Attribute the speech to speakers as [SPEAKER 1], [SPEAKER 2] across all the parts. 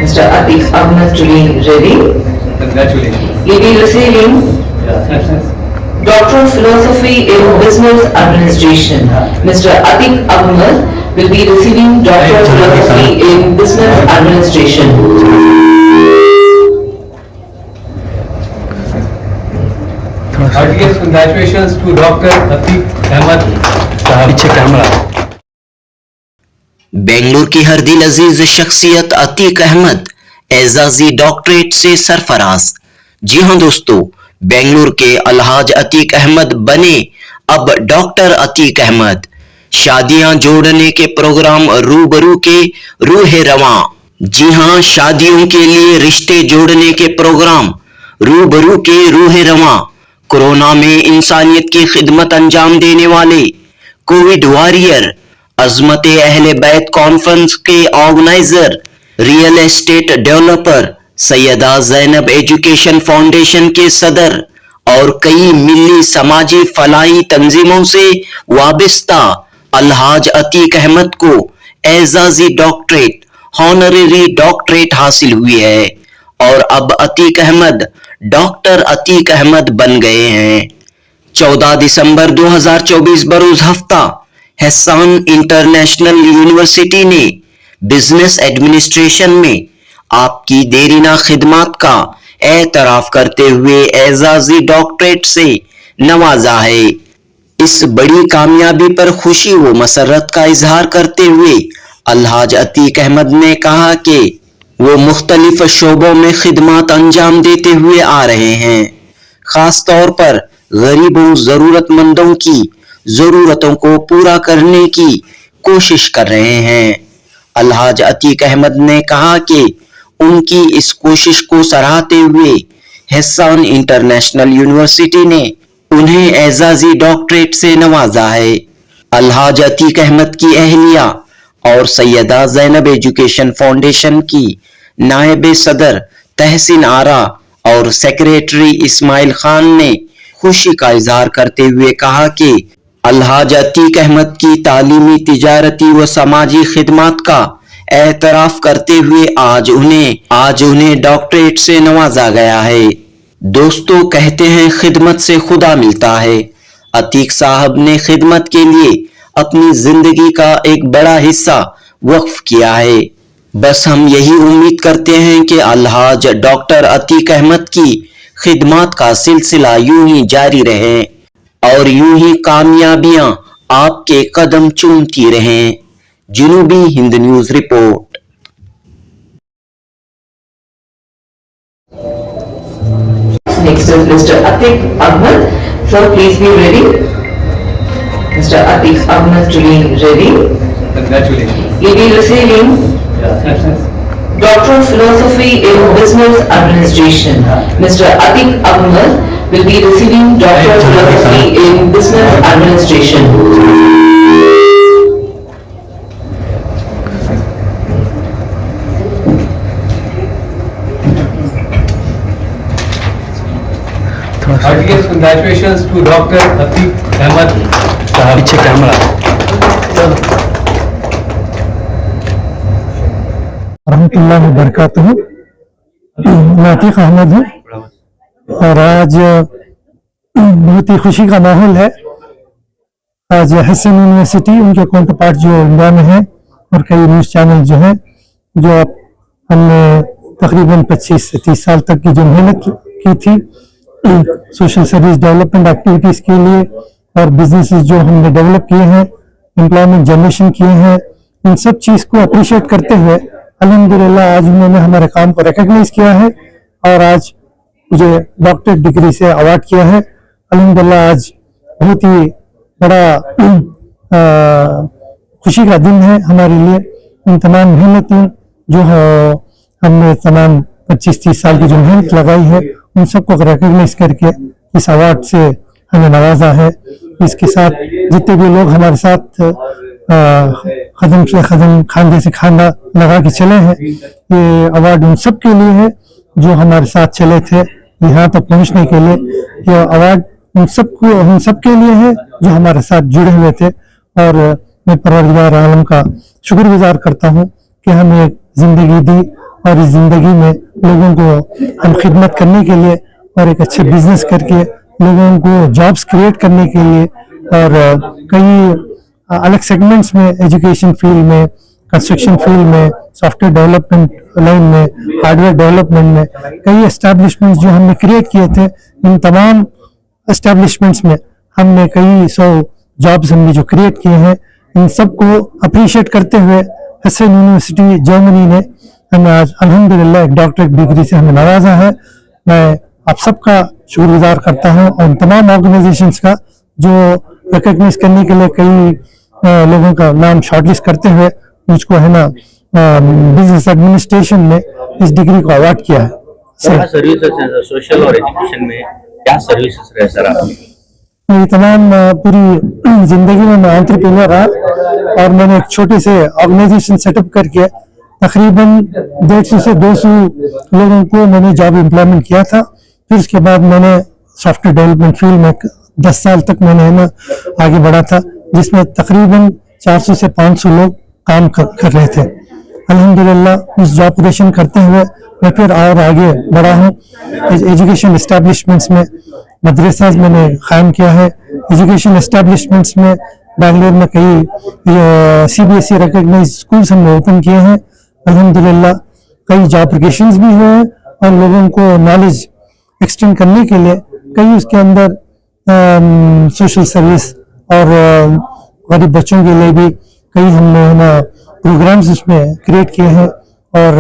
[SPEAKER 1] Mr. Atiq Ahmed to be ready.
[SPEAKER 2] Congratulations.
[SPEAKER 1] He will be receiving Doctor of Philosophy in Business Administration. Mr. Atiq Ahmed will be receiving Doctor of Philosophy in Business Administration.
[SPEAKER 2] Heartiest congratulations to Dr. Atiq Ahmed Sahab.
[SPEAKER 3] पीछे camera.
[SPEAKER 4] Bengaluru की हर दिल अजीज शख्सियत Atiq Ahmad एजाजी doctorate से सरफराज। जी हां दोस्तों, बेंगलुरु के अलहाज अतीक अहमद बने अब डॉक्टर अतीक अहमद। शादियां जोड़ने के प्रोग्राम रूबरू के रूह रवां। जी हां, शादियों के लिए रिश्ते जोड़ने के प्रोग्राम रूबरू के रूह रवां। कोरोना में इंसानियत की खिदमत अंजाम देने वाले कोविड वॉरियर, अजमत अहले बैत कॉन्फ्रेंस के organizer, real estate developer, Syeda Zainab education foundation के सदर और कई मिली समाजी फलाही तंजीमों से वाबस्ता अलहाज अतीक अहमद को एजाजी डॉक्टरेट, हॉनररी डॉक्टरेट हासिल हुई है और अब अतीक अहमद डॉक्टर अतीक अहमद बन गए हैं। 14 दिसंबर 2024 बरोज हफ्ता हैसान इंटरनेशनल यूनिवर्सिटी ने बिजनेस एडमिनिस्ट्रेशन में आपकी देरीना खिदमत का एतराफ करते हुए एजाजी डॉक्टरेट से नवाजा है। इस बड़ी कामयाबी पर खुशी व मसरत का इजहार करते हुए अलहाज अतीक अहमद ने कहा कि वो मुख्तलिफ शोबों में खिदमत अंजाम देते हुए आ रहे हैं, खास तौर पर गरीबों जरूरतमंदों की जरूरतों को पूरा करने की कोशिश कर रहे हैं। अलहाज अतीक अहमद ने कहा कि उनकी इस कोशिश को सराहते हुए हैसान इंटरनेशनल यूनिवर्सिटी ने उन्हें एजाजी डॉक्टरेट से नवाजा है। अलहाज अतीक अहमद की अहलिया और सैयदा जैनब एजुकेशन फाउंडेशन की नायब सदर तहसीन आरा और सेक्रेटरी इस्माइल खान ने खुशी का इजहार करते हुए कहा कि अलहाज अतीक अहमद की तालीमी, तिजारती व समाजी खिदमत का एतराफ करते हुए आज उन्हें डॉक्टरेट से नवाजा गया है। दोस्तों, कहते हैं खिदमत से खुदा मिलता है। अतीक साहब ने खिदमत के लिए अपनी जिंदगी का एक बड़ा हिस्सा वक्फ किया है। बस हम यही उम्मीद करते हैं कि अलहाज डॉक्टर अतीक अहमद की खिदमत का सिलसिला यूं ही जारी रहे और यूं ही कामयाबियां आपके कदम चूमती रहें। जनूबी Hind news report.
[SPEAKER 1] Next is Mr. Atiq Ahmed. Sir, please be ready. Mr. Atiq Ahmed to be ready.
[SPEAKER 2] Congratulations.
[SPEAKER 1] He will be receiving Doctor of Philosophy in Business Administration. Mr. Atiq Ahmed will be receiving Doctor of Philosophy in Business Administration.
[SPEAKER 2] Heartiest congratulations to Dr. Atiq Ahmed Sahab.
[SPEAKER 3] पीछे camera.
[SPEAKER 5] रहमतुल्लाह व बरकातहू। मैं अतीक अहमद हूँ और आज बहुत ही खुशी का माहौल है। आज हैसान यूनिवर्सिटी, उनके काउंटर पार्ट जो इंडिया में है और कई न्यूज़ चैनल जो हैं, जो हमने तकरीबन 25 से 30 साल तक की जो मेहनत की थी सोशल सर्विस डेवलपमेंट एक्टिविटीज़ के लिए और बिजनेसेस जो हमने डेवलप किए हैं, एम्प्लॉयमेंट जनरेशन किए हैं, इन सब चीज़ को अप्रिशिएट करते हुए अल्हम्दुलिल्लाह आज उन्होंने हमारे काम को रिकॉग्नाइज किया है और आज मुझे डॉक्टरेट डिग्री से अवार्ड किया है। अल्हम्दुलिल्लाह आज बहुत ही बड़ा खुशी का दिन है हमारे लिए। इन तमाम मेहनतें जो हमने तमाम 25-30 साल की जो मेहनत लगाई है, उन सबको रिकॉग्नाइज करके इस अवार्ड से हमें नवाजा है। इसके साथ जितने भी लोग हमारे साथ कदम से कदम, खांधे से खांधा लगा के चले हैं, ये अवार्ड उन सब के लिए है जो हमारे साथ चले थे यहाँ तक पहुँचने के लिए। ये अवार्ड उन सब के लिए है जो हमारे साथ जुड़े हुए थे और मैं परवरदिगार आलम का शुक्रगुजार करता हूँ कि हमें जिंदगी दी और इस ज़िंदगी में लोगों को हम खिदमत करने के लिए और एक अच्छे बिजनेस करके लोगों को जॉब्स क्रिएट करने के लिए और कई अलग सेगमेंट्स में, एजुकेशन फील्ड में, कंस्ट्रक्शन फील्ड में, सॉफ्टवेयर डेवलपमेंट लाइन में, हार्डवेयर डेवलपमेंट में कई एस्टैब्लिशमेंट्स जो हमने क्रिएट किए थे, इन तमाम एस्टैब्लिशमेंट्स में हमने कई 100 जॉब्स हमने जो क्रिएट किए हैं, इन सबको अप्रिशिएट करते हुए हेसेन यूनिवर्सिटी जर्मनी ने हमें आज अल्हम्दुलिल्लाह एक डॉक्टरेट डिग्री से हमें नवाजा है। मैं आप सबका शुक्रगुजार करता हूं और तमाम ऑर्गेनाइजेशंस का जो रिकॉग्नाइज करने के लिए कई लोगों का नाम शॉर्टलिस्ट करते हुए मुझको है ना बिजनेस एडमिनिस्ट्रेशन में इस डिग्री को अवार्ड किया है।
[SPEAKER 3] क्या सर्विसेज हैं सोशल और एजुकेशन में, क्या सर्विसेज रहे सर आप?
[SPEAKER 5] मेरी तमाम पूरी जिंदगी में मैं एंटरप्रेन्योर रहा और मैंने एक छोटे से ऑर्गेनाइजेशन सेटअप करके तकरीबन 150 से 200 लोगों को मैंने जॉब एम्प्लॉयमेंट किया था। फिर उसके बाद मैंने सॉफ्टवेयर डेवलपमेंट फील्ड में 10 साल तक मैंने है ना आगे बढ़ा था, जिसमें तकरीबन 400 से 500 लोग काम कर रहे थे। अल्हम्दुलिल्लाह उस जॉब क्रिएशन करते हुए मैं फिर और आगे बढ़ा हूँ। एजुकेशन एस्टैब्लिशमेंट्स में मदरसा मैंने कायम किया है। एजुकेशन एस्टैब्लिशमेंट्स में बेंगलोर में कई CBSE रिकॉग्नाइज्ड स्कूल्स हमने ओपन किए हैं। अल्हम्दुलिल्लाह कई जॉब एप्लीकेशंस भी हुए हैं और लोगों को नॉलेज एक्सटेंड करने के लिए कई उसके अंदर सोशल सर्विस और गरीब बच्चों के लिए भी कई हमने ना प्रोग्राम्स उसमें क्रिएट किए हैं और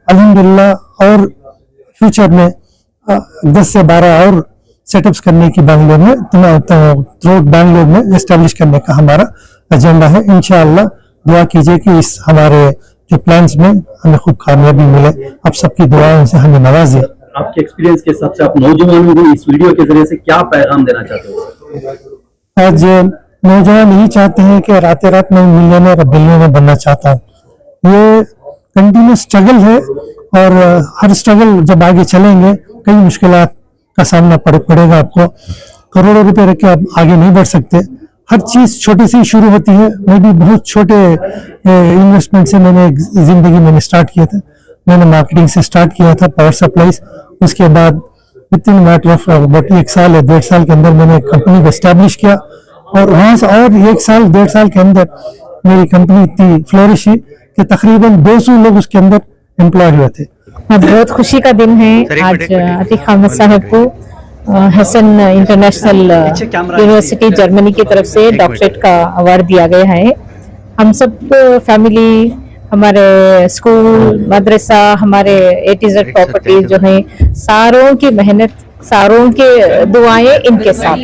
[SPEAKER 5] अल्हम्दुलिल्लाह और फ्यूचर में 10 से 12 और सेटअप्स करने की बेंगलोर में थ्रू बेंगलोर में एस्टेब्लिश करने का हमारा एजेंडा है। इंशाअल्लाह दुआ कीजिए कि इस हमारे जो प्लान्स में हमें खूब कामयाबी मिले। आप सबकी दुआओं से हमें नवाजिए।
[SPEAKER 3] आपके एक्सपीरियंस के हिसाब से आप नौजवानों को इस वीडियो के जरिए से क्या पैगाम देना चाहते हो?
[SPEAKER 5] आज नौजवान यही चाहते हैं कि रात रात में मिलियनर और बिलियनर बनना चाहता हूँ। ये कंटिन्यूस स्ट्रगल है और हर स्ट्रगल जब आगे चलेंगे कई मुश्किलात का सामना पड़ेगा आपको। करोड़ों रुपए रख के आप आगे नहीं बढ़ सकते। हर चीज छोटे से ही शुरू होती है। मैं भी बहुत छोटे इन्वेस्टमेंट से मैंने जिंदगी मैंने स्टार्ट किया था। मैंने मार्केटिंग से स्टार्ट किया था, पावर सप्लाईज। उसके बाद विद इन मैटर ऑफ 1 साल या 1.5 साल के अंदर मैंने कंपनी को एस्टैब्लिश किया और वहां से और 1 साल 1.5 साल के अंदर मेरी कंपनी इतनी फ्लोरिश हुई कि तकरीबन 200 लोग उसके अंदर एम्प्लॉय हुए थे।
[SPEAKER 6] बहुत खुशी का दिन है आज अतीक अहमद साहब को हेसन इंटरनेशनल यूनिवर्सिटी जर्मनी की तरफ से डॉक्टरेट का अवार्ड दिया गया है। हम सब फैमिली, हमारे स्कूल, मदरसा, हमारे A to Z प्रॉपर्टीज जो है, सारों की मेहनत, सारों के दुआएं इनके साथ।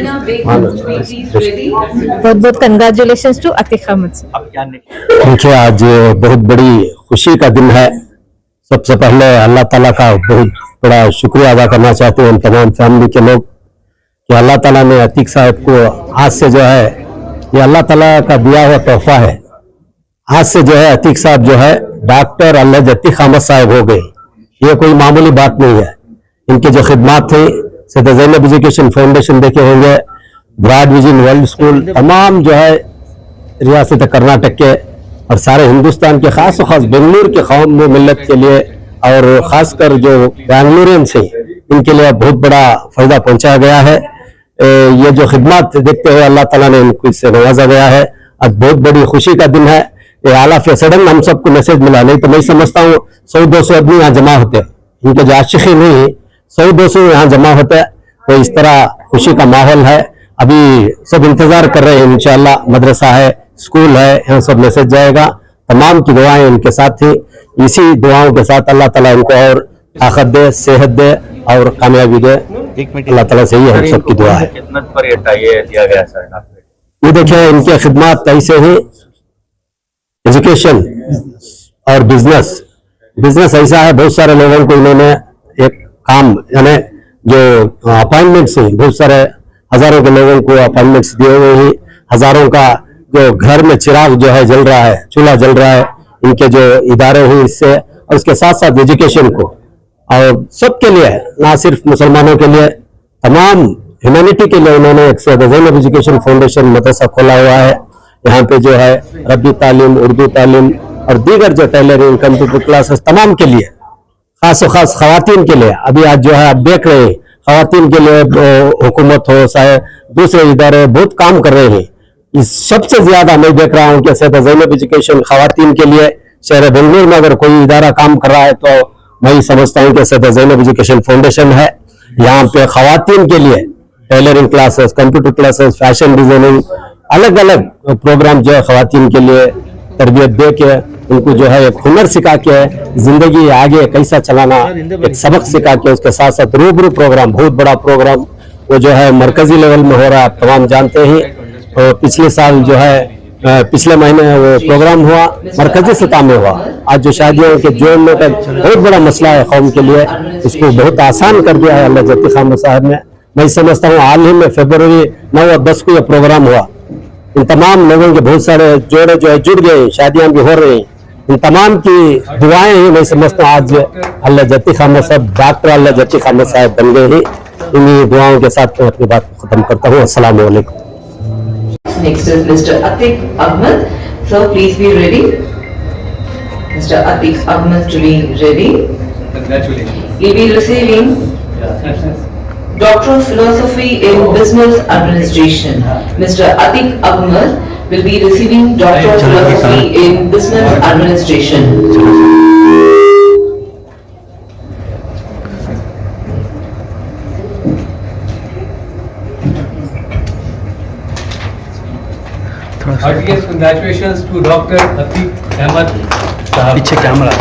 [SPEAKER 6] बहुत बहुत कंग्रेचुलेशंस टू अतीक अहमद साहब।
[SPEAKER 7] देखिए आज बहुत बड़ी खुशी का दिन है। सबसे पहले अल्लाह ताला का बहुत बड़ा शुक्रिया अदा करना चाहते हैं हम तमाम फैमिली के लोग कि अल्लाह ताला ने अतीक साहब को आज से जो है, ये अल्लाह ताला का दिया हुआ तोहफा है। आज से जो है अतीक साहब जो है डॉक्टर अलहज अतीक अहमद साहब हो गए। ये कोई मामूली बात नहीं है। इनकी जो खिदमात थी, सैयदा ज़ैनब एजुकेशन फाउंडेशन देखे होंगे, ब्रॉड विजन वर्ल्ड स्कूल, तमाम जो है रियासत कर्नाटक के और सारे हिंदुस्तान के खास बेंगलुरु के कौम में मिलत के लिए और खासकर जो बेंगलुरियंस हैं इनके लिए बहुत बड़ा फायदा पहुंचाया गया है। ये जो खिदमत देखते हुए अल्लाह ताला ने इनको इससे नवाजा गया है। आज बहुत बड़ी खुशी का दिन है। ये आला सडन हम सबको मैसेज मिला, नहीं तो मैं समझता हूँ 100-200 आदमी यहाँ जमा होते हैं। इनके जो आशिकी नहीं 100-200 यहाँ जमा होते हैं। तो इस तरह खुशी का माहौल है। अभी सब इंतजार कर रहे हैं। इंशाअल्लाह मदरसा है, स्कूल है, यहाँ सब मैसेज जाएगा। तमाम की दुआएं इनके साथ थी। इसी दुआओं के साथ अल्लाह ताला इनको और ताकत दे, सेहत दे और कामयाबी दे। अल्लाह ताला से ही हम सबकी दुआ है।
[SPEAKER 3] खिदमत पर ये दिया गया सर।
[SPEAKER 7] ये देखिए इनकी खिदमत ऐसे ही एजुकेशन और बिजनेस ऐसा है। बहुत सारे लोगों को इन्होंने एक काम यानी जो अपॉइंटमेंट्स हैं, बहुत सारे हजारों के लोगों को अपॉइंटमेंट्स दिए हुए हैं। हजारों का जो घर में चिराग जो है जल रहा है, चूल्हा जल रहा है, इनके जो इदारे हुए इससे। और उसके साथ साथ एजुकेशन को और सबके लिए, ना सिर्फ मुसलमानों के लिए, तमाम ह्यूमैनिटी के लिए उन्होंने एक सैयदा ज़ैनब एजुकेशन फाउंडेशन मदरसा खोला हुआ है। यहाँ पे जो है अरबी तालीम, उर्दू तालीम और दीगर जो टेलरिंग, कंप्यूटर क्लासेस तमाम के लिए खास खवातीन के लिए अभी आज जो है आप देख रहे हैं, खवातीन के लिए हुकूमत हो चाहे दूसरे इदारे बहुत काम कर रहे हैं। इस सबसे ज्यादा मैं देख रहा हूँ कि सैयदा ज़ैनब एजुकेशन खवातीन के लिए शहर बेंगलुरु में अगर कोई इदारा काम कर रहा है तो मैं समझता हूँ कि सैयदा ज़ैनब एजुकेशन फाउंडेशन है। यहाँ पे खवातीन के लिए tailoring classes, computer classes, fashion designing, अलग अलग प्रोग्राम जो है खवातीन के लिए तरबियत दे के उनको जो है एक हुनर सिखा के जिंदगी आगे कैसा चलाना एक सबक सिखा के उसके साथ साथ रूबरू प्रोग्राम, बहुत बड़ा प्रोग्राम वो जो है मरकजी लेवल में हो रहा है, आप तमाम जानते हैं। तो पिछले साल जो है पिछले महीने वो प्रोग्राम हुआ, मरकजी सतह में हुआ। आज जो शादियों के जोड़ने का बहुत बड़ा मसला है कौम के लिए, उसको बहुत आसान कर दिया है अल्लाह जत्ती खान साहब ने। मैं समझता हूँ हाल ही में फरवरी 9 और 10 को यह प्रोग्राम हुआ। इन तमाम लोगों के बहुत सारे जोड़े जो है जुड़ गए, शादियां भी हो रही हैं। इन तमाम की दुआएं ही मैं समझता हूँ आज अल्लाह जत्ती खान साहब डॉक्टर अल्लाह जत्ती खान साहब बन गए हैं। इन्हीं दुआओं के साथ मैं अपनी बात को खत्म करता हूँ। अस्सलाम वालेकुम।
[SPEAKER 1] Next is Mr. Atiq Ahmed. Sir, please be ready. Mr. Atiq Ahmed to be ready.
[SPEAKER 2] Congratulations.
[SPEAKER 1] He'll be receiving Doctor of Philosophy in Business Administration. Mr. Atiq Ahmed will be receiving Doctor of Philosophy in Business Administration.
[SPEAKER 2] Heartiest congratulations to Dr. Atiq Ahmed Sahab.
[SPEAKER 3] पीछे camera